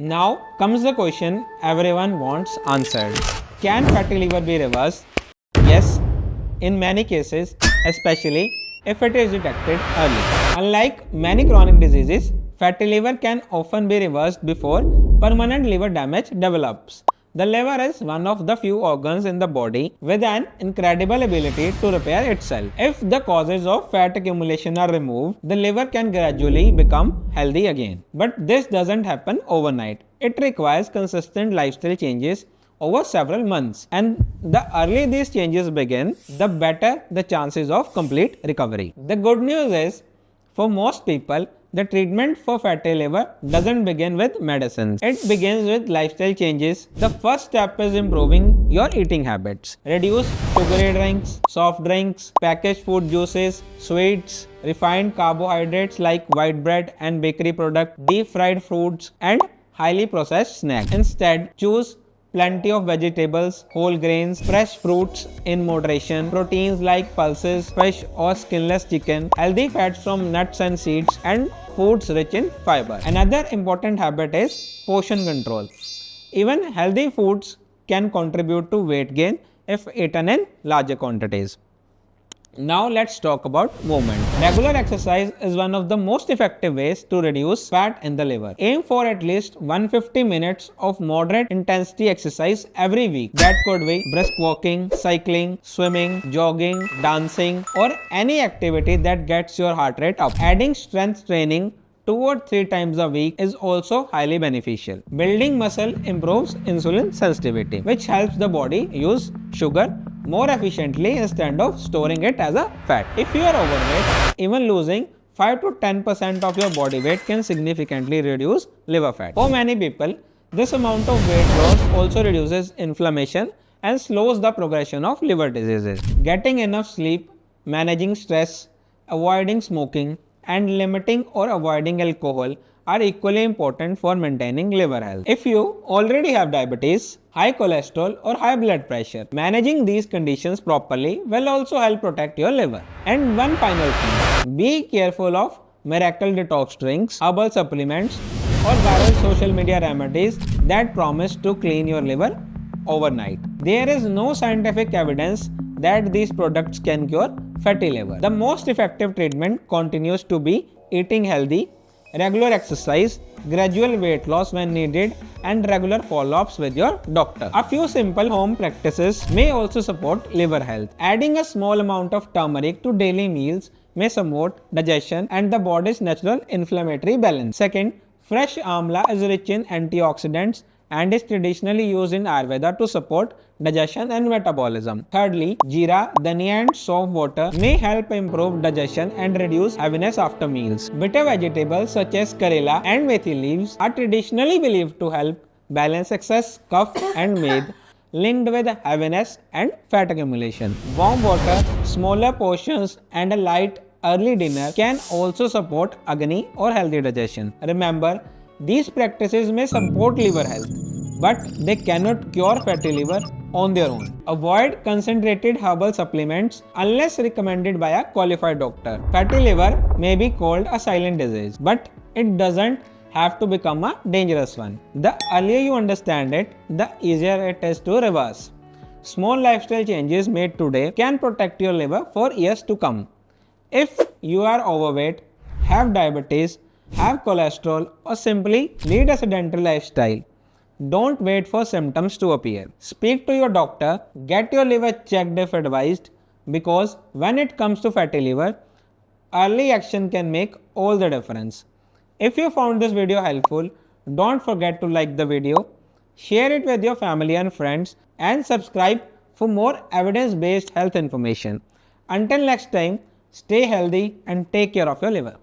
Now comes the question everyone wants answered. Can fatty liver be reversed? Yes, in many cases, especially if it is detected early. Unlike many chronic diseases, fatty liver can often be reversed before permanent liver damage develops. The liver is one of the few organs in the body with an incredible ability to repair itself. If the causes of fat accumulation are removed, the liver can gradually become healthy again. But this doesn't happen overnight. It requires consistent lifestyle changes over several months, and the earlier these changes begin, the better the chances of complete recovery. The good news is, for most people, the treatment for fatty liver doesn't begin with medicines. It begins with lifestyle changes. The first step is improving your eating habits. Reduce sugary drinks, soft drinks, packaged food juices, sweets, refined carbohydrates like white bread and bakery products, deep fried foods, and highly processed snacks. Instead, choose plenty of vegetables, whole grains, fresh fruits in moderation, proteins like pulses, fish or skinless chicken, healthy fats from nuts and seeds, and foods rich in fiber. Another important habit is portion control. Even healthy foods can contribute to weight gain if eaten in larger quantities. Now let's talk about movement. Regular exercise is one of the most effective ways to reduce fat in the liver. Aim for at least 150 minutes of moderate intensity exercise every week. That could be brisk walking, cycling, swimming, jogging, dancing, or any activity that gets your heart rate up. Adding strength training 2 or 3 times a week is also highly beneficial. Building muscle improves insulin sensitivity, which helps the body use sugar more efficiently instead of storing it as a fat. If you are overweight, even losing 5 to 10% of your body weight can significantly reduce liver fat. For many people, this amount of weight loss also reduces inflammation and slows the progression of liver diseases. Getting enough sleep, managing stress, avoiding smoking, and limiting or avoiding alcohol are equally important for maintaining liver health. If you already have diabetes, high cholesterol, or high blood pressure, managing these conditions properly will also help protect your liver. And one final thing, be careful of miracle detox drinks, herbal supplements, or viral social media remedies that promise to clean your liver overnight. There is no scientific evidence that these products can cure fatty liver. The most effective treatment continues to be eating healthy, regular exercise, gradual weight loss when needed, and regular follow-ups with your doctor. A few simple home practices may also support liver health. Adding a small amount of turmeric to daily meals may support digestion and the body's natural inflammatory balance. Second, fresh amla is rich in antioxidants and is traditionally used in Ayurveda to support digestion and metabolism. Thirdly, jeera, dhania and soft water may help improve digestion and reduce heaviness after meals. Bitter vegetables such as karela and methi leaves are traditionally believed to help balance excess cough and made linked with heaviness and fat accumulation. Warm water, smaller portions and a light early dinner can also support agni or healthy digestion. Remember, these practices may support liver health, but they cannot cure fatty liver on their own. Avoid concentrated herbal supplements unless recommended by a qualified doctor. Fatty liver may be called a silent disease, but it doesn't have to become a dangerous one. The earlier you understand it, the easier it is to reverse. Small lifestyle changes made today can protect your liver for years to come. If you are overweight, have diabetes, have cholesterol, or simply lead a sedentary lifestyle, don't wait for symptoms to appear. Speak to your doctor, get your liver checked if advised, because when it comes to fatty liver, early action can make all the difference. If you found this video helpful, don't forget to like the video, share it with your family and friends, and subscribe for more evidence-based health information. Until next time, stay healthy and take care of your liver.